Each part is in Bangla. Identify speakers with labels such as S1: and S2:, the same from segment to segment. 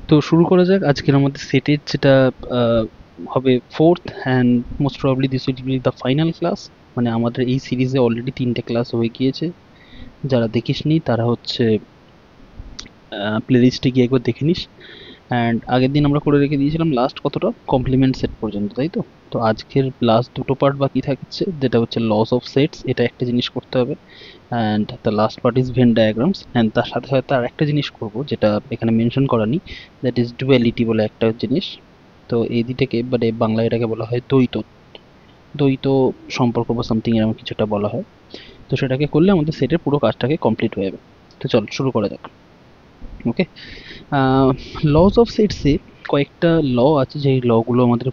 S1: তো শুরু করা যাক আজকের আমাদের সেটের যেটা আহ, হবে fourth and most probably this will be the final class. মানে আমাদের এই সিরিজে অলরেডি 3টে ক্লাস হয়ে গিয়েছে। যারা দেখিসনি তারা হচ্ছে প্লেলিস্টে গিয়ে একবার দেখে নিস। অ্যান্ড আগের দিন আমরা করে রেখে দিয়েছিলাম লাস্ট কতটা কমপ্লিমেন্ট সেট পর্যন্ত, তাই তো? তো আজকের লাস্ট দুটো পার্ট বাকি থাকছে, যেটা হচ্ছে লস অফ সেটস, এটা একটা জিনিস করতে হবে। And the last part is Venn diagrams, and তার সাথে সাথে আর একটা জিনিস করব যেটা এখানে মেনশন করা নেই, দ্যাট ইজ ডুয়ালিটি বলে একটা জিনিস। তো এই দুইটাকে মানে বাংলায় এটাকে বলা হয় দ্বৈত দ্বৈত সম্পর্ক বা সামথিং এরকম কিছুটা বলা হয়। তো সেটাকে করলে আমাদের সেটের পুরো কাজটাকে কমপ্লিট হয়ে যাবে। তো চল শুরু করা যাক। ওকে, লস অফ সেটসে কয়েকটা ল আছে, যেই লগুলো আমাদের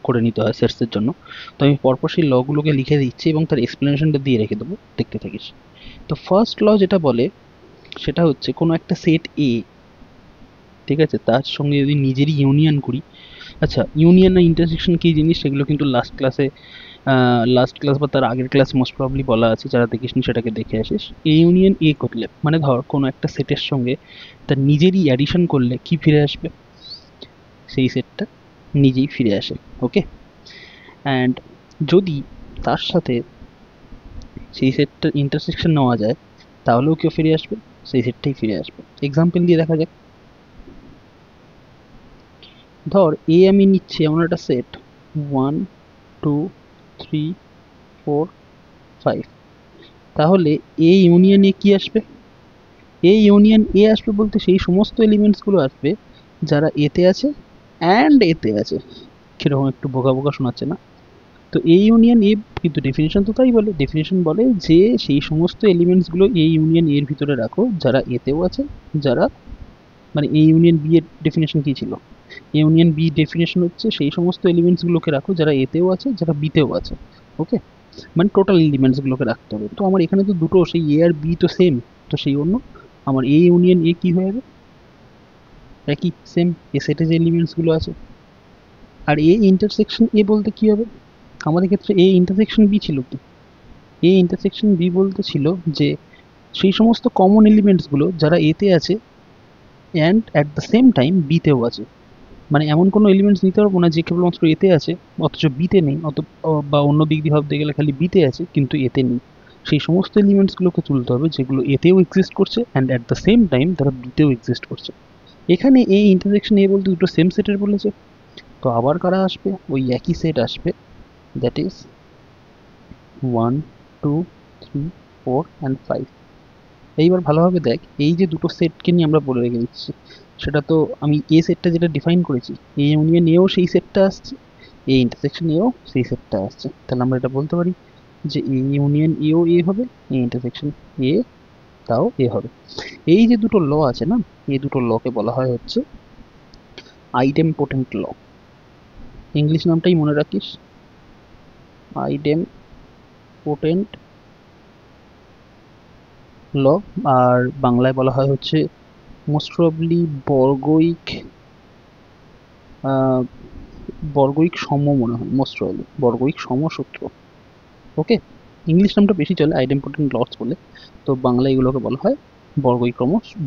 S1: করে নিতে হয় সেটসের জন্য। তো আমি পরপর সেই লগুলোকে লিখে দিচ্ছি এবং তার এক্সপ্লেনেশনটা দিয়ে রেখে দেবো, দেখতে থাকিস। তো ফার্স্ট ল যেটা বলে সেটা হচ্ছে কোনো একটা সেট এ, ঠিক আছে, তার সঙ্গে যদি নিজেরই ইউনিয়ন করি। আচ্ছা, ইউনিয়ন আর ইন্টারসেকশন কী জিনিস সেগুলো কিন্তু লাস্ট ক্লাস বা তার আগের ক্লাস মোস্ট প্রবলি বলা আছে, যারা দেখিসনি সেটাকে দেখে আসিস। এ ইউনিয়ন এ করলে মানে ধর কোনো একটা সেটের সঙ্গে তার নিজেরই অ্যাডিশন করলে কি ফিরে আসবে? সেই সেটটা নিজেই ফিরে আসে। ওকে, অ্যান্ড যদি তার সাথে সেই সেটটার ইন্টারসেকশন নেওয়া যায় তাহলেও কেউ ফিরে আসবে, সেই সেটটাই ফিরে আসবে। এক্সাম্পল দিয়ে দেখা যাক। ধর এ আমি নিচ্ছি এমন একটা সেট, 1 2 3 4 5। তাহলে এ ইউনিয়ন এ কি আসবে? এ ইউনিয়ন এ আসবে বলতে সেই সমস্ত এলিমেন্টসগুলো আসবে যারা এতে আছে অ্যান্ড এতে আছে। কিরকম একটু বোকা বোকা শোনাচ্ছে না? তো এ ইউনিয়ন এ, কিন্তু ডেফিনেশন তো তাই বলে। ডেফিনেশন বলে যে সেই সমস্ত এলিমেন্টসগুলো এ ইউনিয়ন এর ভিতরে রাখো যারা এতেও আছে, যারা মানে এ ইউনিয়ন বি এর ডেফিনেশন কি ছিল? এ ইউনিয়ন বি ডেফিনেশন হচ্ছে সেই সমস্ত এলিমেন্টসগুলোকে রাখো যারা এতেও আছে, যারা বিতেও আছে। ওকে, মানে টোটাল এলিমেন্টসগুলোকে রাখতে হবে। তো আমার এখানে তো দুটো, সেই এ আর বি তো সেম। তো সেই জন্য আমার এ ইউনিয়ন এ কি হয়ে যাবে? একই, সেম, এ সেটে যে এলিমেন্টসগুলো আছে। আর এ ইন্টারসেকশন এ বলতে কি হবে? আমাদের ক্ষেত্রে এ ইন্টারসেকশন বি ছিল কি? এ ইন্টারসেকশন বি বলতে ছিল যে সেই সমস্ত কমন এলিমেন্টসগুলো যারা এতে আছে and at the same time বিতেও আছে। মানে এমন কোনো এলিমেন্টস নিতে পারবো না যে কেবলমাত্র এতে আছে অথচ বিতে নেই, বা অন্য দিক দিয়ে ভাবতে গেলে খালি বিতে আছে কিন্তু এতে নেই। সেই সমস্ত এলিমেন্টসগুলোকে তুলতে হবে যেগুলো এতেও এক্সিস্ট করছে and at the same time তারা বিতেও এক্সিস্ট করছে। এখানে এই ইন্টারসেকশন এ বলতে দুটো সেম সেটের বলেছে। তো আবার কারা আসবে? ওই একই সেট আসবে, দ্যাট ইজ 1 2 3 4 অ্যান্ড 5। এইবার ভালোভাবে দেখ, এই যে দুটো সেটকে নিয়ে আমরা বলে রেখে দিচ্ছি, সেটা তো আমি এ সেটটা যেটা ডিফাইন করেছি, এ ইউনিয়ন এও সেই সেটটা আসছে, এ ইন্টারসেকশন এও সেই সেটটা আসছে। তাহলে আমরা এটা বলতে পারি যে এ ইউনিয়ন এও এ হবে, এ ইন্টারসেকশন এ তাও এ হবে। এই যে দুটো ল আছে না, এই দুটো লকে বলা হয় হচ্ছে আইডেমপোটেন্ট ল। ইংলিশ নামটাই মনে রাখিস, আইডেমপোটেন্ট ল। আর বাংলায় বলা হয় হচ্ছে মোস্ট প্রবাবলি বর্গৈক, আহ, বর্গৈক সম মনে হয়, মোস্ট প্রবাবলি বর্গৈক সমসূত্র। ওকে, ইংলিশ নামটা বেশি চলে আইডেমপোটেন্ট লস বলে, তো বাংলা এগুলোকে বলা হয়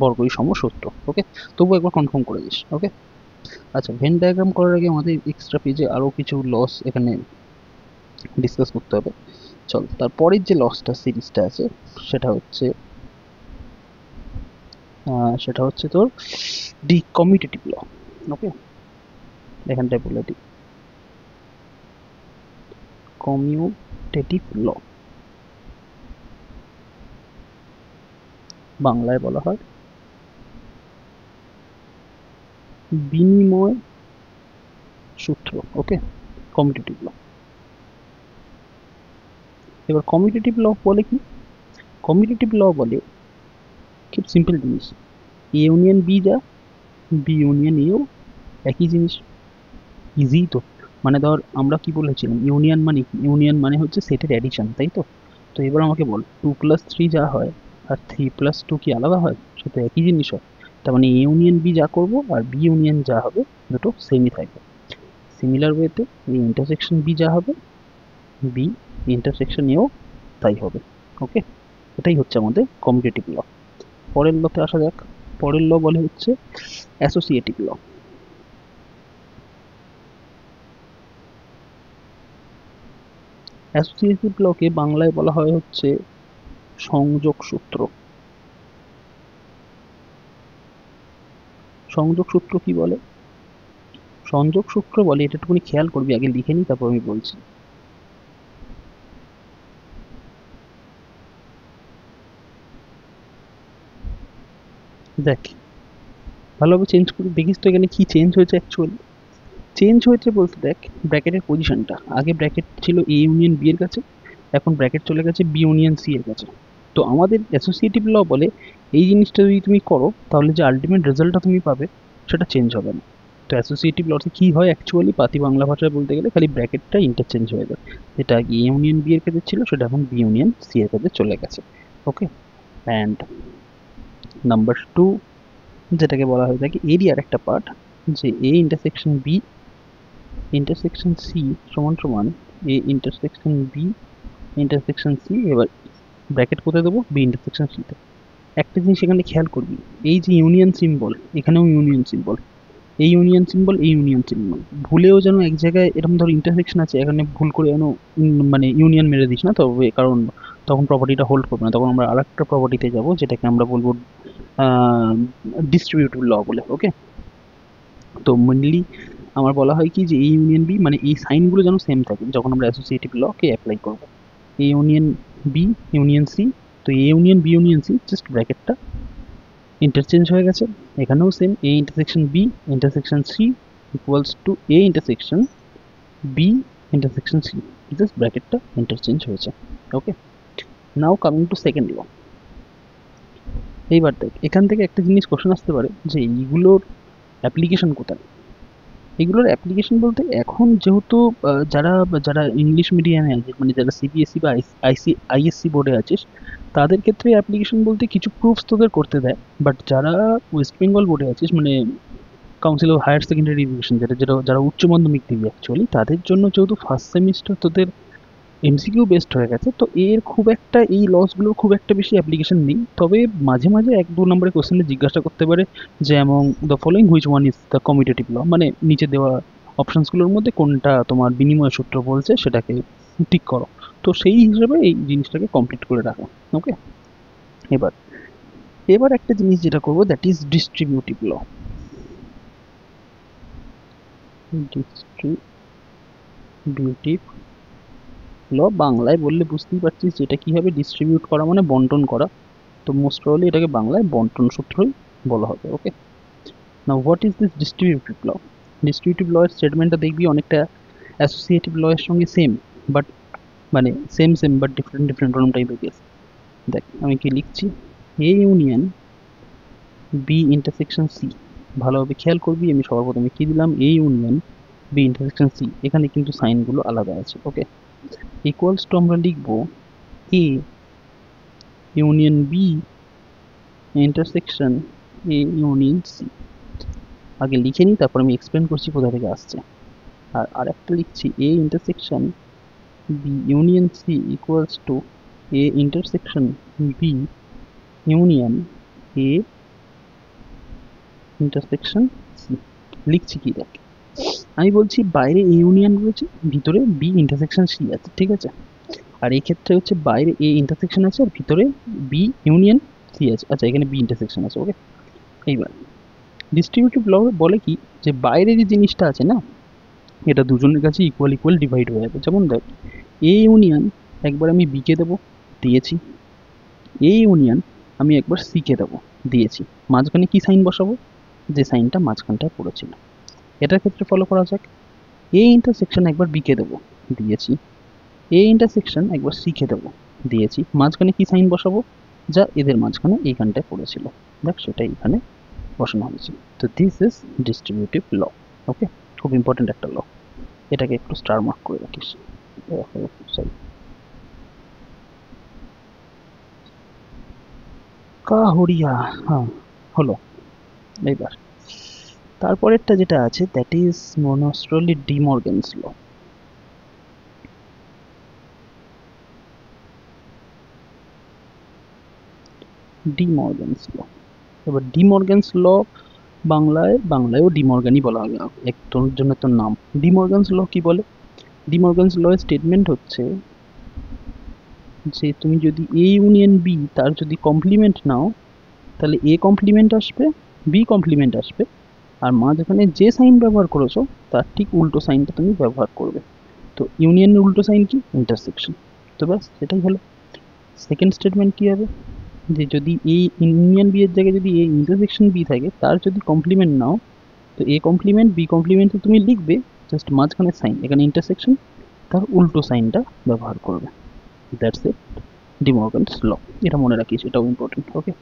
S1: বর্গৈ সমসূত্র। ওকে, তবু একবার কনফার্ম করে দিস। ওকে, আচ্ছা, ভেন ডায়াগ্রাম করার আগে আমাদের এক্সট্রা পেজে আরও কিছু লস এখানে ডিসকাস করতে হবে। চল, তারপরের যে লসটা সিরিজটা আছে সেটা হচ্ছে তোর ডি কমিউটেটিভ ল। ওকে, এখানটায় বলে দিই কমিউটেটিভ ল, বাংলায় বলা হয় বিনিময় সূত্র। ওকে, কমিউটেটিভ ল। এবার কমিউটেটিভ ল বলে কি? কমিউটেটিভ ল বলে খুব সিম্পল জিনিস, এ ইউনিয়ন বি যা, বি ইউনিয়ন এও একই জিনিস। ইজি তো। মানে ধর আমরা কি বলেছিলাম, ইউনিয়ন মানে কি? ইউনিয়ন মানে হচ্ছে সেটের অ্যাডিশন, তাই তো? তো এবার আমাকে বল, 2+3 যা হয় আর 3+2 কি আলাদা হয়? সে তো একই জিনিস হয়। তার মানে এ ইউনিয়ন বি যা করবো আর বি ইউনিয়ন যা হবে দুটো সেমই থাকবে। সিমিলার ওয়েতে এই ইন্টারসেকশন বি যা হবে, বি ইন্টারসেকশন এও তাই হবে। ওকে, এটাই হচ্ছে আমাদের কমিউটেটিভ ল। পরের লতে আসা যাক। পরের ল বলে হচ্ছে অ্যাসোসিয়েটিভ ল। অ্যাসোসিয়েটিভ লকে বাংলায় বলা হয় হচ্ছে সংযোগ সূত্র। সংযোগ সূত্র কি বলে? সংযোগ সূত্র বলে, এটা একটুখানি খেয়াল করবি, আগে লিখে নি তারপর আমি বলছি। দেখ ভালোভাবে চেঞ্জ করে দেখিস তো এখানে কি চেঞ্জ হয়েছে অ্যাকচুয়ালি। চেঞ্জ হয়েছে বলতে দেখ ব্র্যাকেটের পজিশনটা, আগে ব্র্যাকেট ছিল এ ইউনিয়ন বি এর কাছে, এখন ব্র্যাকেট চলে গেছে বি ইউনিয়ন সি এর কাছে। তো আমাদের অ্যাসোসিয়েটিভ ল বলে এই জিনিসটা যদি তুমি করো তাহলে যে আলটিমেট রেজাল্টটা তুমি পাবে সেটা চেঞ্জ হবে না। তো অ্যাসোসিয়েটিভ লতে কি হয় অ্যাকচুয়ালি, পাতি বাংলা ভাষায় বলতে গেলে খালি ব্র্যাকেটটা ইন্টারচেঞ্জ হয়ে যায়, যেটা আগে এ ইউনিয়ন বি এর কাছে ছিল সেটা এখন বি ইউনিয়ন সি এর কাছে চলে গেছে। ওকে, অ্যান্ড নাম্বার টু যেটাকে বলা হয়ে থাকে এরিয়ার একটা পার্ট, যে A intersection B intersection C সমান সমান A intersection B intersection C. এবার ব্র্যাকেট কোথায় দেবো? বি ইন্টারসেকশন সিতে। একটা জিনিস এখানে খেয়াল করবি, এই যে ইউনিয়ন সিম্বল, এখানেও ইউনিয়ন সিম্বল, এই ইউনিয়ন সিম্বল, এই ইউনিয়ন সিম্বল, ভুলেও যেন এক জায়গায় এরকম ধর ইন্টারসেকশন আছে এখানে ভুল করে যেন মানে ইউনিয়ন মেরে দিস না তবে, কারণ তখন প্রপার্টিটা হোল্ড করবে না, তখন আমরা আর একটা প্রপার্টিতে যাবো যেটাকে আমরা বলবো ডিস্ট্রিবিউটিভ ল বলে। ওকে, তো মেনলি আমার বলা হয় কি যে এই ইউনিয়ন বি মানে এই সাইনগুলো যেন সেম থাকে যখন আমরা অ্যাসোসিয়েটিভ লকে অ্যাপ্লাই করবো। A union B union C, তো A union B union C just ব্র্যাকেটটা ইন্টারচেঞ্জ হয়ে গেছে, এখানেও same A intersection B intersection C equals to A intersection B intersection C, just ব্র্যাকেটটা ইন্টারচেঞ্জ হয়েছে। Okay, now coming to second law. এইবার দেখ এখান থেকে একটা জিনিস কোশ্চেন আসতে পারে যে এইগুলোর অ্যাপ্লিকেশন কোথায়। এগুলোর অ্যাপ্লিকেশন বলতে এখন যেহেতু যারা যারা ইংলিশ মিডিয়ামে আছে মানে যারা সিবিএসই বা আইএসসি বোর্ডে আছিস তাদের ক্ষেত্রে অ্যাপ্লিকেশন বলতে কিছু প্রুফস তোদের করতে দেয়, বাট যারা ওয়েস্ট বেঙ্গল বোর্ডে আছিস মানে council of higher secondary education যেটা যেটা যারা উচ্চ মাধ্যমিক দিবি অ্যাকচুয়ালি, তাদের জন্য যেহেতু ফার্স্ট সেমিস্টার তোদের এমসিকিউ বেসড হয়ে গেছে, তো এর খুব একটা এই লসগুলোর খুব একটা বেশি অ্যাপ্লিকেশন নেই। তবে মাঝে মাঝে এক দু নম্বরের কোশ্চেনে জিজ্ঞাসা করতে পারে যে among the following which one is the commutative law, মানে নিচে দেওয়া অপশনসগুলোর মধ্যে কোনটা তোমার বিনিময় সূত্র বলছে সেটাকে ঠিক করো। তো সেই হিসেবে এই জিনিসটাকে কমপ্লিট করে রাখো। ওকে, এবার এবার একটা জিনিস যেটা করবো that is distributive law. Distributive law বাংলায় বললে বুঝতেই পারছিস যেটা কি হবে, ডিস্ট্রিবিউট করা মানে বন্টন করা, তো মোস্ট প্রবাবলি এটাকে বাংলায় বন্টন সূত্রই বলা হবে। Okay, now what is this distributive law? Distributive law এর স্টেটমেন্টটা দেখবি অনেকটা অ্যাসোসিয়েটিভ ল এর সঙ্গে সেম, বাট মানে same same but different different অন্য টাইপের কেস। দেখ আমি কি লিখছি, A union B intersection C, ভালোভাবে খেয়াল করবি আমি সবার প্রথমে কি দিলাম, A union B intersection C, এখানে কিন্তু সাইনগুলো আলাদা আছে। ওকে, ইকুয়ালস টু আমরা লিখবো A union B intersection A union C. আগে লিখে নিই তারপর আমি এক্সপ্লেন করছি কোথা থেকে আসছে। আর আরেকটা লিখছি A intersection B union C equals to A intersection B union A intersection C. লিখছি কি দেখ, আমি বলছি বাইরে এ ইউনিয়ন রয়েছে ভিতরে বি ইন্টারসেকশন সি আছে, ঠিক আছে, আর এই ক্ষেত্রে হচ্ছে বাইরে এ ইন্টারসেকশন আছে আর ভিতরে বি ইউনিয়ন সি আছে। আচ্ছা এখানে বি ইন্টারসেকশন আছে। ওকে, এইবার ডিস্ট্রিবিউটিভ ল বলে কি যে বাইরে যে জিনিসটা আছে না এটা দুজনের কাছে ইকুয়াল ইকুয়াল ডিভাইড হয়ে যাবে। যেমন দেখ এ ইউনিয়ন একবার আমি বিকে দেবো, দিয়েছি, এ ইউনিয়ন আমি একবার সিকে দেবো, দিয়েছি, মাঝখানে কি সাইন বসাবো, যে সাইনটা মাঝখানটায় পড়েছিল। এটার ক্ষেত্রে ফলো করা যাক, এ ইন্টারসেকশন একবার বিকে দেবো, দিয়েছি, এ ইন্টারসেকশন একবার সিকে দেবো, দিয়েছি, মাঝখানে কি সাইন বসাবো, যা এদের মাঝখানে এইখানটায় পড়েছিল, দেখ সেটাই এখানে বসানো হয়েছে। তো দিস ইজ ডিস্ট্রিবিউটিভ ল। ওকে, খুব ইম্পর্টেন্ট একটা ল, এটাকে একটু স্টার মার্ক করে রাখিস। সরি, কাহরিয়া, হ্যাঁ হলো। এইবার তারপরেরটা যেটা আছে দ্যাট ইজ মনোস্ট্রলি ডিমর্গেনস ল। ডিমর্গেনস ল এবার ডিমর্গ্যানস ল বাংলায়ও ডিমর্গানই বলা হবে, একটার জন্য তো নাম। ডিমর্গ্যানস ল কি বলে? ডিমর্গ্যানস ল স্টেটমেন্ট হচ্ছে যে তুমি যদি এ ইউনিয়ন বি তার যদি কমপ্লিমেন্ট নাও, তাহলে এ কমপ্লিমেন্ট আসবে, বি কমপ্লিমেন্ট আসবে, আর মাঝখানে যে সাইন ব্যবহার করেছো তার ঠিক উল্টো সাইনটা তুমি ব্যবহার করবে। তো ইউনিয়নের উল্টো সাইন কি? ইন্টারসেকশন। তো ব্যাস এটাই হলো। সেকেন্ড স্টেটমেন্ট কি হবে? যে যদি এ ইউনিয়ন বি এর জায়গায় যদি এ ইন্টারসেকশন বি থাকে, তার যদি কমপ্লিমেন্ট নাও, তো এ কমপ্লিমেন্ট বি কমপ্লিমেন্ট তুমি লিখবে, জাস্ট মাঝখানে সাইন, এখানে ইন্টারসেকশন, তার উল্টো সাইনটা ব্যবহার করবে। দ্যাটস ইট, ডিমর্গানস ল। এটা মনে রাখিস, এটাও ইম্পর্টেন্ট। ওকে,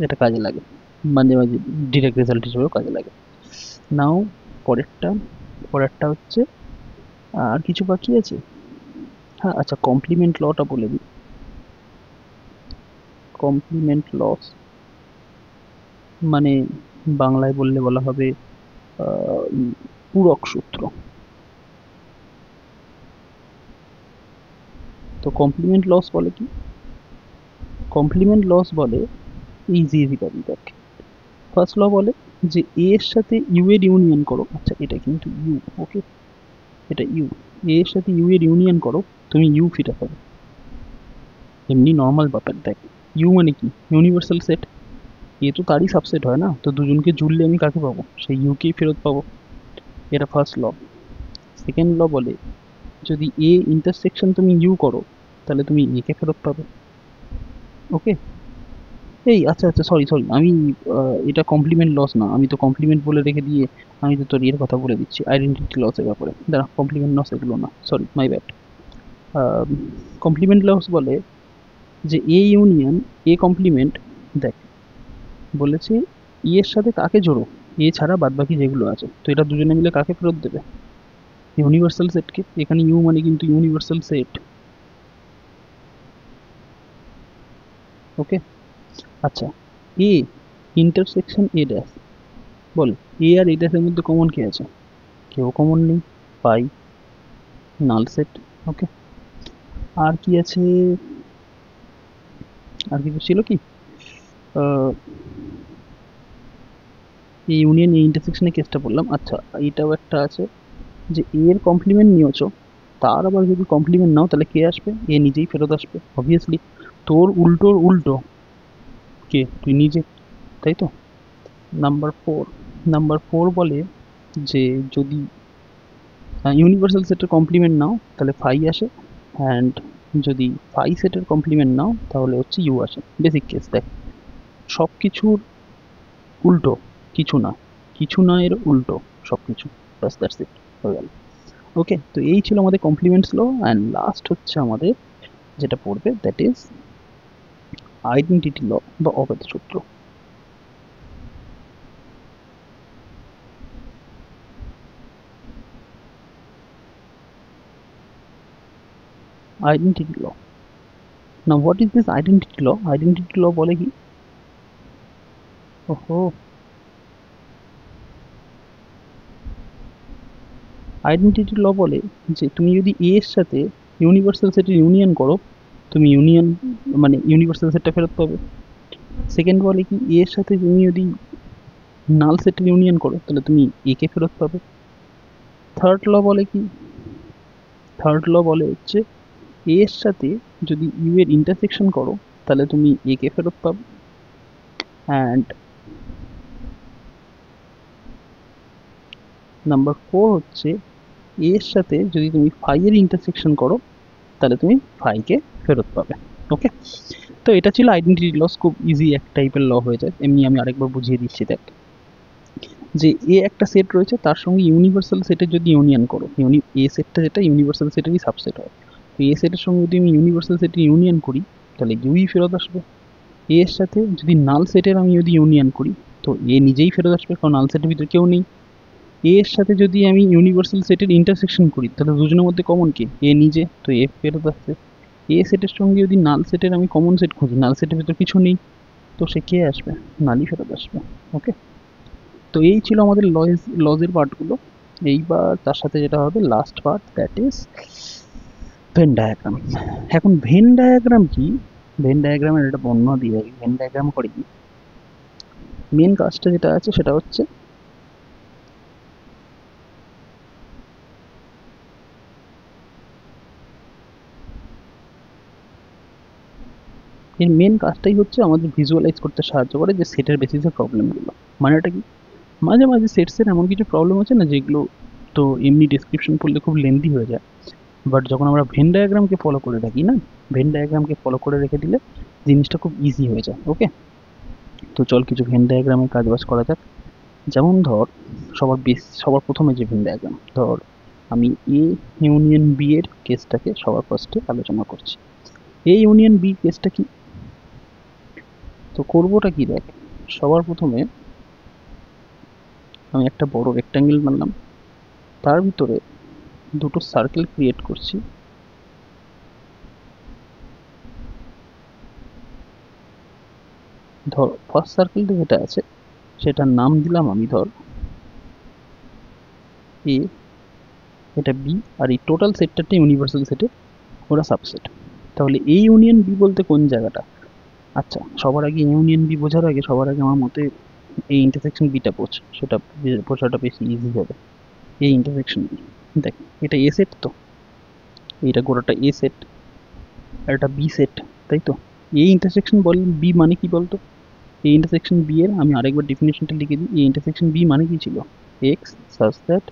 S1: এটা কাজে লাগে, মাঝে মাঝে ডিরেক্ট রেজাল্ট হিসেবেও কাজে লাগে। নাও পরেরটা, পরেরটা হচ্ছে আর কিছু বাকি আছে। হ্যাঁ আচ্ছা, কমপ্লিমেন্ট লটা বলে দিই। কমপ্লিমেন্ট লস মানে বাংলায় বললে বলা হবে পূরক সূত্র। তো কমপ্লিমেন্ট লস বলে কি? কমপ্লিমেন্ট লস বলে ইজি পাবি দেখ। ফার্স্ট ল বলে যে এ এর সাথে ইউ এর ইউনিয়ন করো। আচ্ছা এটা কিন্তু ইউ, ওকে, এটা ইউ। এ এর সাথে ইউ এর ইউনিয়ন করো, তুমি ইউ ফিরে পাবে। এমনি নর্মাল ব্যাপার দেখ, ইউ মানে কি? Universal set. এ তো তারই সাবসেট হয় না, তো দুজনকে জুড়লে আমি কাকে পাবো? সেই ইউকেই ফেরত পাবো। এটা ফার্স্ট ল। সেকেন্ড ল বলে যদি এ ইন্টারসেকশন তুমি ইউ করো, তাহলে তুমি এ কে ফেরত পাবে। ওকে, এই আচ্ছা আচ্ছা, সরি সরি, আমি এটা কমপ্লিমেন্ট লস না, আমি তো কমপ্লিমেন্ট বলে রেখে দিয়ে আমি তো তোর এর কথা বলে দিচ্ছি, আইডেন্টিটি লসের ব্যাপারে। দাঁড়া, কমপ্লিমেন্ট লস এগুলো না, sorry, my bad. Complement laws বলে যে এ ইউনিয়ন এ কমপ্লিমেন্ট, দেখ বলেছে ই এর সাথে কাকে জোড়ো, এ ছাড়া বাদবাকি যেগুলো আছে, তো এটা দুজনে মিলে কাকে ফেরত দেবে? ইউনিভার্সাল সেটকে। এখানে ইউ মানে কিন্তু ইউনিভার্সাল সেট। ওকে, আচ্ছা, এ ইন্টারসেকশন এ ড্যাশ, বল এ আর এ ড্যাশের মধ্যে কমন কি আছে? কেউ কমন নেই, পাই, নাল সেট। ওকে, আর কি আছে? আর কিছু ছিল কি? এই ইউনিয়ন এই ইন্টারসেকশনের কেসটা বললাম। আচ্ছা, এইটাও একটা আছে যে এ এর কমপ্লিমেন্ট নিয়েছো, তার আবার যদি কমপ্লিমেন্ট নাও, তাহলে কে আসবে? এ নিজেই ফেরত আসবে অবভিয়াসলি। তোর উল্টোর উল্টো কে? তুই নিজে, তাই তো। নাম্বার ফোর বলে যে যদি ইউনিভার্সাল সেটের কমপ্লিমেন্ট নাও, তাহলে ফাই আসে, অ্যান্ড যদি ফাই সেটের কমপ্লিমেন্ট নাও, তাহলে হচ্ছে ইউ আসে। বেসিক কেস দেখ, সব কিছুর উল্টো কিছু না, কিছু না এর উল্টো সব কিছু, বাস দ্যাটস ইট, হয়ে গেল। ওকে, তো এই ছিল আমাদের কমপ্লিমেন্টস ল। অ্যান্ড লাস্ট হচ্ছে আমাদের যেটা পড়বে, দ্যাট ইজ আইডেন্টিটি ল বা অবৈধ সূত্র। আইডেন্টিটি ল, না what is this identity law? Identity law বলে কি? ওহো, আইডেন্টিটি ল বলে যে তুমি যদি এ এর সাথে ইউনিভার্সাল সেটের ইউনিয়ন করো, তুমি ইউনিয়ন মানে ইউনিভার্সাল সেটটা ফেরত পাবে। সেকেন্ড বলে কি, এ এর সাথে তুমি যদি নাল সেটের ইউনিয়ন করো, তাহলে তুমি এ কে ফেরত পাবে। থার্ড ল বলে কি? থার্ড ল বলে হচ্ছে এ এর সাথে যদি ইউ এর ইন্টারসেকশন করো, তাহলে তুমি এ কে ফেরত পাবে। অ্যান্ড নাম্বার ফোর হচ্ছে এ এর সাথে যদি তুমি ফাই এর ইন্টারসেকশন করো, তাহলে তুমি ফাই কে ফেরত পাবে। ওকে, তো এটা ছিল আইডেন্টিটি লস। খুব ইজি এক টাইপের ল হয়ে যায়। এমনি আমি আরেকবার বুঝিয়ে দিচ্ছি দেখ, যে এ একটা সেট রয়েছে, তার সঙ্গে ইউনিভার্সাল সেটের যদি ইউনিয়ন করো, এ সেটটা যেটা ইউনিভার্সাল সেটেরই সাবসেট হয়, তো এ সেটের সঙ্গে যদি আমি ইউনিভার্সাল সেটের ইউনিয়ন করি, তাহলে ইউই ফেরত আসবে। এ এর সাথে যদি নাল সেটের আমি যদি ইউনিয়ন করি, তো এ নিজেই ফেরত আসবে, কারণ নাল সেটের ভিতরে কেউ নেই। এ এর সাথে যদি আমি ইউনিভার্সাল সেটের ইন্টারসেকশন করি, তাহলে দুজনের মধ্যে কমন কে? এ নিজে, তো এ ফেরত আসছে। এ সেটের সঙ্গে যদি নাল সেটের আমি কমন সেট খুঁজি, নাল সেটের ভিতরে কিছু নেই, তো সে কে আসবে? নালই ফেরত আসবে। ওকে, তো এই ছিল আমাদের লজের পার্টগুলো। এইবার তার সাথে যেটা হবে last part, that is Venn diagram. এখন ভেন ডায়াগ্রাম কি? ভেন ডায়াগ্রামের একটা বর্ণনা দিয়ে রাখি। ভেন ডায়াগ্রাম করে কি, মেন কাজটা যেটা আছে সেটা হচ্ছে এর মেন কাজটাই হচ্ছে আমাদের ভিজুয়ালাইজ করতে সাহায্য করে যে সেটের বেসিসে প্রবলেমগুলো। মানেটা কি, মাঝে মাঝে সেটসের এমন কিছু প্রবলেম আছে না যেগুলো তো এমনি ডেসক্রিপশন পড়লে খুব লেন্দি হয়ে যায়, বাট যখন আমরা ভেন ডায়াগ্রামকে ফলো করে রাখি না, ভেন ডায়াগ্রামকে ফলো করে রেখে দিলে জিনিসটা খুব ইজি হয়ে যায়। ওকে, তো চল কিছু ভেন ডায়াগ্রামের কাজ বাজ করা যাক। যেমন ধর সবার প্রথমে যে ভেন ডায়াগ্রাম, ধর আমি এ ইউনিয়ন বি এর কেসটাকে সবার ফার্স্টে আলোচনা করছি। এ ইউনিয়ন বি কেসটা কি, তো করবোটা কি দেখ, সবার প্রথমে আমি একটা বড় রেক্ট্যাঙ্গেল বানালাম, তার ভিতরে দুটো সার্কেল ক্রিয়েট করছি। ধর ফার্স্ট সার্কেলটা যেটা আছে সেটার নাম দিলাম আমি ধর এ, এটা বি, আর এই টোটাল সেটটা ইউনিভার্সাল সেটে ওরা সাবসেট। তাহলে এ ইউনিয়ন বি বলতে কোন জায়গাটা, আচ্ছা সবার আগে ইউনিয়ন বি বোঝার আগে সবার আগে আমার মতে এই ইন্টারসেকশন বিটা বোঝ, সেটা বোঝাটা বেশি ইজি হবে। এই ইন্টারসেকশন বি, দেখ এটা এ সেট, তো এটা গোটাটা এ সেট আর এটা বি সেট, তাই তো। এই ইন্টারসেকশন বল বি মানে কি বলতো, এই ইন্টারসেকশন বি এর আমি আরেকবার ডেফিনেশনটা লিখে দিই। এই ইন্টারসেকশন বি মানে কি ছিল, x such that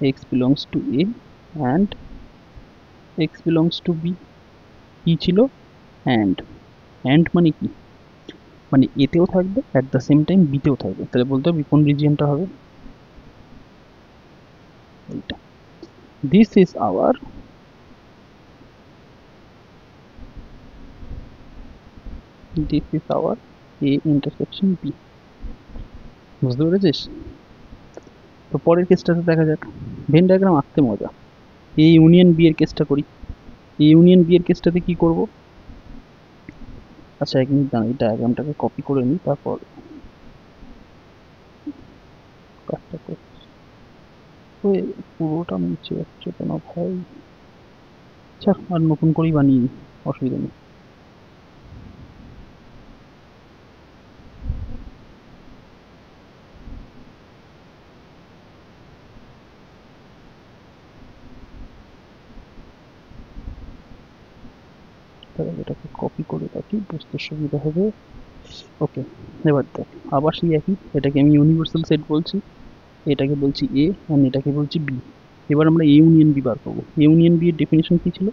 S1: x belongs to A and x belongs to B. কি ছিল, অ্যান্ড মানে কি, মানে এতেও থাকবে অ্যাট দ্য সেম টাইম বিতেও থাকবে। তাহলে বলতে হবে কোন রিজিয়নটা হবে, এইটা। This is our A intersection B. বুঝতে পেরেছিস? তো পরের কেসটাতে দেখা যাক। ভেন ডায়াগ্রাম আঁকতে মজা। এ ইউনিয়ন বি এর কেসটা করি। এ ইউনিয়ন বি এর কেসটাতে কি করব, আচ্ছা এক মিনিট দাঁড়া, এই ডায়াগ্রামটাকে কপি করে নিই, তারপর কাজটা করছি। পুরোটা মুছে যাচ্ছে কেন ভাই, আচ্ছা আর নতুন করেই বানিয়ে নিই, অসুবিধা নেই। তাহলে এটাকে কপি করে রাখি, বুঝতে সুবিধা হবে। ওকে, এবার দেখ আবার সেই একই, এটাকে আমি ইউনিভার্সাল সেট বলছি, এটাকে বলছি এ অ্যান্ড এটাকে বলছি বি। এবার আমরা এ ইউনিয়ন বি বার করবো। এ ইউনিয়ন বি এর ডেফিনেশন কি ছিল,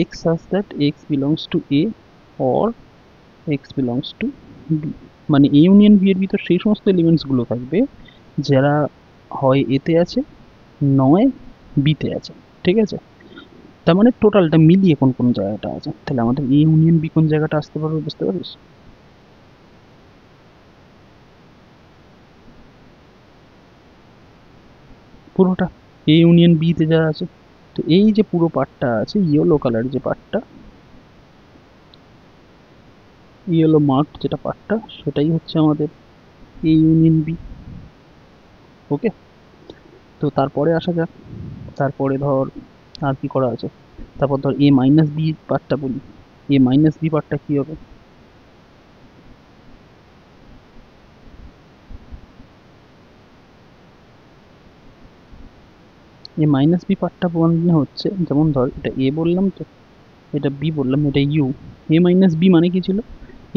S1: x such that x belongs to A or x belongs to B. মানে এ ইউনিয়ন বি এর ভিতর সেই সমস্ত এলিমেন্টসগুলো থাকবে যারা হয় এতে আছে নয় বিতে আছে, ঠিক আছে। তার মানে টোটালটা মিলিয়ে কোন কোন জায়গাটা আছে, তাহলে আমাদের এ ইউনিয়ন বি কোন জায়গাটা আসতে পারবে, বুঝতে পারিস? পুরোটা এ ইউনিয়ন বিতে যা আছে, তো এই যে পুরো পার্টটা আছে ইয়েলো কালার, যে পার্টটা ইয়েলো মার্ক যেটা পার্টটা, সেটাই হচ্ছে আমাদের এ ইউনিয়ন বি। ওকে, তো তারপরে আসা যাক। তারপরে ধর আর কি করা আছে, তারপর ধর এ মাইনাস বি পার্টটা বলি। এ মাইনাস বি পার্টটা কি হবে, এ মাইনাস বি পার্টটা মানে হচ্ছে, যেমন ধর এটা এ বললাম, তো এটা বি বললাম, এটা ইউ। এ মাইনাস বি মানে কি ছিল,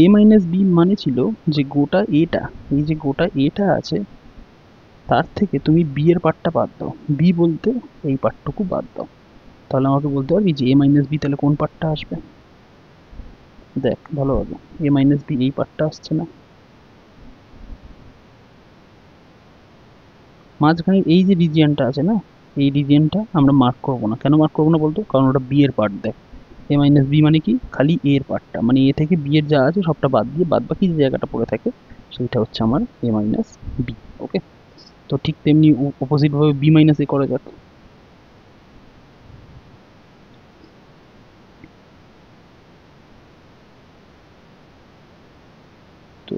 S1: এ মাইনাস বি মানে ছিল যে গোটা এটা, এই যে গোটা এটা আছে তার থেকে তুমি বি এর পার্টটা বাদ দাও, বি বলতে এই পার্টটুকু বাদ দাও, তাহলে আমাকে বলতে পারবি যে এ মাইনাস বি তাহলে কোন পার্টটা আসবে। দেখ ভালোভাবে, এ মাইনাস বি এই পার্টটা আসছে না, মাঝখানে এই যে রিজিয়নটা আছে না, এই রিজিয়নটা আমরা মার্ক করবো না। কেন মার্ক করবো না বলতো, কারণ ওটা বি এর পার্ট। দেখ এ মাইনাস বি মানে কি, খালি এ এর পার্টটা, মানে এ থেকে বি এর যা আছে সবটা বাদ দিয়ে বাদ বাকি যে জায়গাটা পড়ে থাকে সেইটা হচ্ছে আমার এ মাইনাস বি। ওকে, তো ঠিক তেমনি অপোজিট ভাবে বি মাইনাস এ করা যাক। তো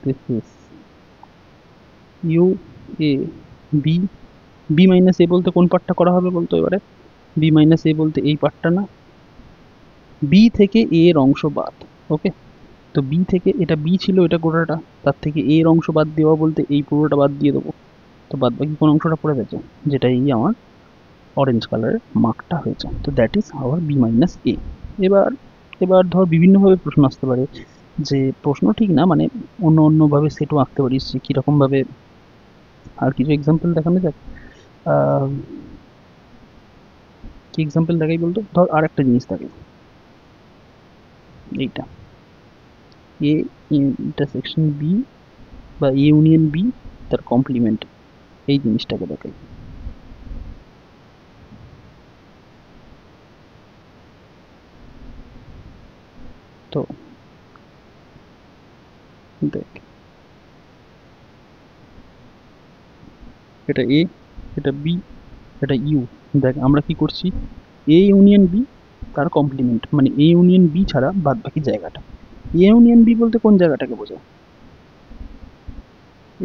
S1: this is U A B, B minus A বলতে কোন পার্টটা করা হবে বলতো এবারে, বি মাইনাস এ বলতে এই পার্টটা না, বি থেকে এ এর অংশ বাদ। ওকে, তো বি থেকে এটা বি ছিল, এটা গোটাটা, তার থেকে এ এর অংশ বাদ দেওয়া বলতে এই পুরোটা বাদ দিয়ে দেবো। তো বাদ বাকি কোন অংশটা পড়ে গেছে, যেটা এই আমার অরেঞ্জ কালারের মার্কটা হয়েছে। তো that is our B minus A. এবার এবার ধর বিভিন্নভাবে প্রশ্ন আসতে পারে, যে প্রশ্ন ঠিক না মানে অন্য অন্যভাবে সেটও আঁকতে পারিস, যে কীরকমভাবে। আর কিছু এক্সাম্পল দেখানো যাক। কি এক্সাম্পল দেখাই বলতো, ধর আর একটা জিনিস থাকে, এইটা এ ইন্টারসেকশন বি বা এ ইউনিয়ন বি তার কমপ্লিমেন্ট, এই জিনিসটাকে দেখাই। তো দেখ, এটা এ, এটা বি, এটা ইউ। দেখ আমরা কি করছি, এ ইউনিয়ন বি তার কমপ্লিমেন্ট, মানে এ ইউনিয়ন বি ছাড়া বাদ বাকি জায়গাটা। এ ইউনিয়ন বি বলতে কোন জায়গাটাকে বোঝায়,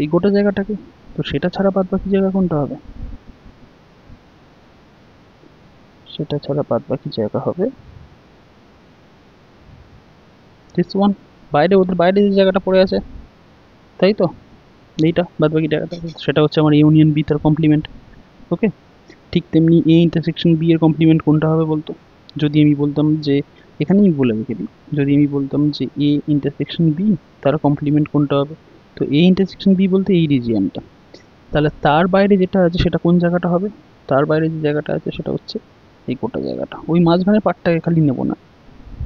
S1: এই গোটা জায়গাটাকে। তো সেটা ছাড়া বাদ বাকি জায়গা কোনটা হবে, সেটা ছাড়া বাদ বাকি জায়গা হবে দিস ওয়ান। বাইরে, ওদের বাইরে যে জায়গাটা পড়ে আছে, তাই তো, এইটা বাদ বাকি জায়গাটা, সেটা হচ্ছে আমার ইউনিয়ন বি তার কমপ্লিমেন্ট। ওকে, ঠিক তেমনি এ ইন্টারসেকশন বি এর কমপ্লিমেন্ট কোনটা হবে বলতো, যদি আমি বলতাম যে, এখানে আমি বলে রেখে দিই, যদি আমি বলতাম যে এ ইন্টারসেকশন বি তার কমপ্লিমেন্ট কোনটা হবে, তো এ ইন্টারসেকশন বি বলতে এই রিজিয়নটা, তাহলে তার বাইরে যেটা আছে সেটা কোন জায়গাটা হবে, তার বাইরে যে জায়গাটা আছে সেটা হচ্ছে এই গোটা জায়গাটা। ওই মাঝখানে পার্টটাকে খালি নেবো না,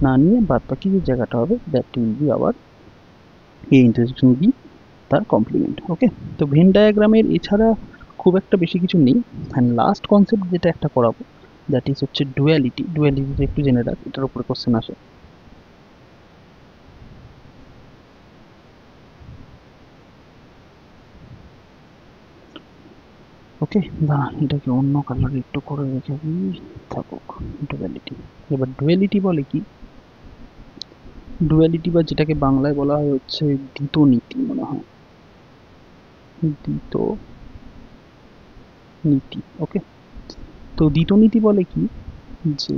S1: না নিয়ে বাদ বাকি যে জায়গাটা হবে দ্যাট উইল বি আবার এ ইন্টারসেকশন বি তার কমপ্লিমেন্ট। ওকে, তো ভেন ডায়াগ্রামের এছাড়া খুব একটা বেশি কিছু নেই। অ্যান্ড লাস্ট কনসেপ্ট যেটা একটা করাবো, দ্যাট ইজ হচ্ছে ডুয়ালিটি। ডুয়ালিটিটা একটু জেনে রাখ, এটার উপরে কোশ্চেন আসে। ওকে, না এটাকে অন্য কালার একটু করে রেখে দিই, থাকুক ডুয়ালিটি। এবার ডুয়ালিটি বলে কি, ডুয়ালিটি বা যেটাকে বাংলায় বলা হয় হচ্ছে দ্বিতনীতি মনে হয়, দ্বিতনীতি। ওকে, তো দ্বিতনীতি বলে কি, যে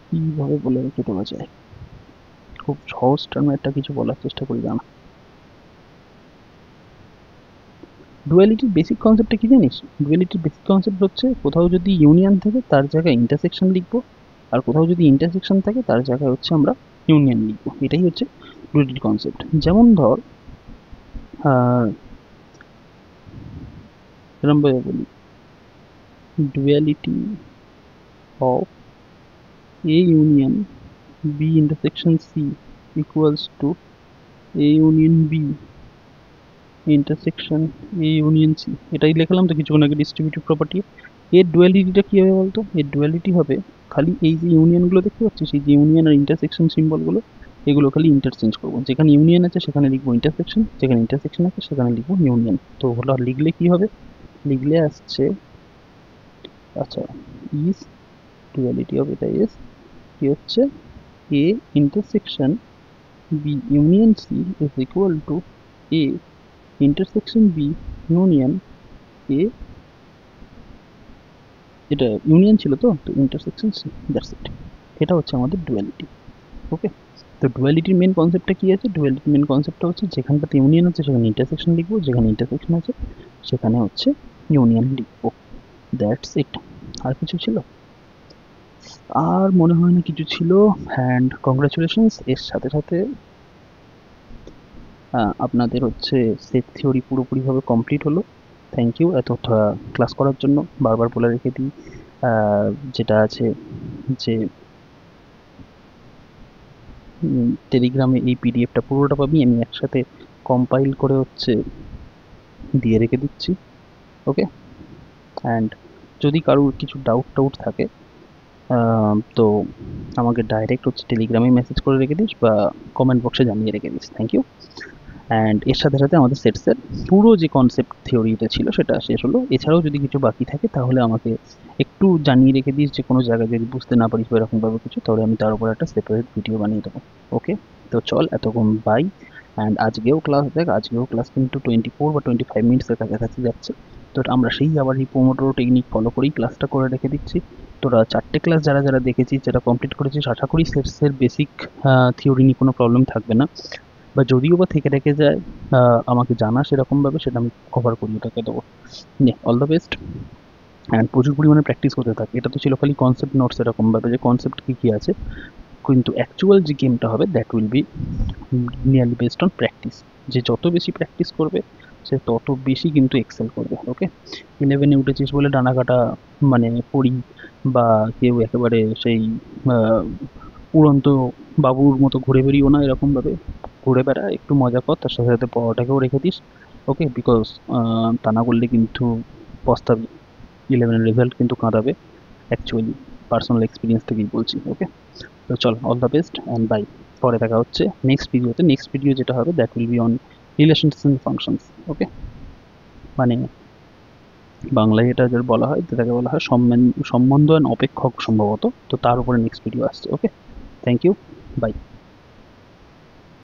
S1: কিভাবে বলে রেখে দেওয়া যায়, খুব সহজ টার্মে একটা কিছু বলার চেষ্টা করি জানা। ডুয়ালিটির বেসিক কনসেপ্টটা কি জানিস, ডুয়ালিটির বেসিক কনসেপ্ট হচ্ছে কোথাও যদি ইউনিয়ন থাকে তার জায়গায় ইন্টারসেকশন লিখবো, আর কোথাও যদি ইন্টারসেকশন থাকে তার জায়গায় হচ্ছে আমরা ইউনিয়ন লিখবো। এটাই হচ্ছে ডুয়ালিটির কনসেপ্ট। যেমন ধর এরমভাবে বলি, duality of A union B intersection C equals to A union B intersection A union C. এটাই লিখলাম তো কিছুক্ষণ আগে ডিস্ট্রিবিউটিভ প্রপার্টি। এর ডুয়ালিটিটা কী হবে বলতো, এর ডুয়ালিটি হবে খালি এই যে ইউনিয়নগুলো দেখতে পাচ্ছিস, এই যে ইউনিয়ন আর ইন্টারসেকশন সিম্বলগুলো, এগুলো খালি ইন্টারচেঞ্জ করবো। যেখানে ইউনিয়ন আছে সেখানে লিখবো ইন্টারসেকশন, যেখানে ইন্টারসেকশন আছে সেখানে লিখবো ইউনিয়ন। তো হলো, লিখলে কি হবে, লিখলে আসছে, আচ্ছা, ইজ ডুয়ালিটি অফ এটা ইজ কি হচ্ছে, A intersection B union C is equal to A intersection B union A, এটা ইউনিয়ন ছিল তো, তো ইন্টারসেকশন সি, দ্যাটস ইট। এটা হচ্ছে আমাদের ডুয়ালিটি। ওকে, তো ডুয়ালিটির মেন কনসেপ্টটা কি আছে, ডুয়ালিটির মেন কনসেপ্টটা হচ্ছে যেখানটাতে ইউনিয়ন আছে সেখানে ইন্টারসেকশন লিখবো, যেখানে ইন্টারসেকশন আছে সেখানে হচ্ছে ইউনিয়ন লিখবো, দ্যাটস ইট। আর কিছু ছিল, আর মনে হয় না কিছু ছিল। অ্যান্ড কংগ্রাচুলেশনস, এর সাথে সাথে আপনাদের হচ্ছে সেট থিওরি পুরোপুরিভাবে কমপ্লিট হলো। থ্যাংক ইউ এত ক্লাস করার জন্য। বারবার বলে রেখে দিই, যেটা আছে যে টেলিগ্রামে এই পিডিএফটা পুরোটা পাবি, আমি একসাথে কম্পাইল করে হচ্ছে দিয়ে রেখে দিচ্ছি। ওকে, অ্যান্ড যদি কারোর কিছু ডাউট থাকে তো আমাকে ডাইরেক্ট হচ্ছে টেলিগ্রামে মেসেজ করে রেখে দিস বা কমেন্ট বক্সে জানিয়ে রেখে দিস। Thank you. অ্যান্ড এর সাথে সাথে আমাদের সেটসের পুরো যে কনসেপ্ট থিওরিটা ছিল সেটা শেষ হলো। এছাড়াও যদি কিছু বাকি থাকে তাহলে আমাকে একটু জানিয়ে রেখে দিস, যে কোনো জায়গায় যদি বুঝতে না পারিস বা এরকমভাবে কিছু, তাহলে আমি তার উপর একটা সেপারেট ভিডিও বানিয়ে দেবো। ওকে, তো চল এতক্ষণ বাই। অ্যান্ড আজকেও ক্লাস দেখ, আজকেও ক্লাস কিন্তু 24 বা 25 মিনিটসের কাছাকাছি যাচ্ছে। তো আমরা সেই আবার এই পোমোডোরো টেকনিক ফলো করেই ক্লাসটা করে রেখে দিচ্ছি। তোরা 4টে ক্লাস যারা যারা দেখেছিস, যারা কমপ্লিট করেছিস, আশা করি সেটসের বেসিক থিওরি নিয়ে কোনো প্রবলেম থাকবে না, বা যদিও বা থেকে রেখে যায় আমাকে জানা সেরকমভাবে, সেটা আমি কভার করি, ওটাকে দেবো। নে, অল দ্য বেস্ট, অ্যান্ড প্রচুর পরিমাণে প্র্যাকটিস করতে থাকে। এটা তো ছিল খালি কনসেপ্ট নোটস এরকমভাবে, যে কনসেপ্ট কী কী আছে, কিন্তু অ্যাকচুয়াল যে গেমটা হবে that will B nearly based on practice. যে যত বেশি প্র্যাকটিস করবে সে তত বেশি কিন্তু এক্সেল করবে। ওকে, 11-এ উঠেছিস বলে ডানা কাটা মানে পড়ি, বা কেউ একেবারে সেই উড়ন্ত বাবুর মতো ঘুরে বেরিয়েও না, এরকমভাবে ঘুরে বেড়া, একটু মজা কর, তার সাথে সাথে পড়াটাকেও রেখে দিস। ওকে, বিকজ তা না করলে কিন্তু পস্তাবি, 11-এর রেজাল্ট কিন্তু কাঁদাবে, অ্যাকচুয়ালি পার্সোনাল এক্সপিরিয়েন্স থেকেই বলছি। ওকে, তো চল, all the best and bye. পরে দেখা হচ্ছে নেক্সট ভিডিওতে। নেক্সট ভিডিও যেটা হবে that will be on relations and functions. Okay, মানে বাংলায় এটা যার বলা হয়, যেটাকে বলা হয় সম্বন্ধ অ্যান্ড অপেক্ষক সম্ভবত, তো তার উপরে নেক্সট ভিডিও আসছে। ওকে, থ্যাংক ইউ, বাই।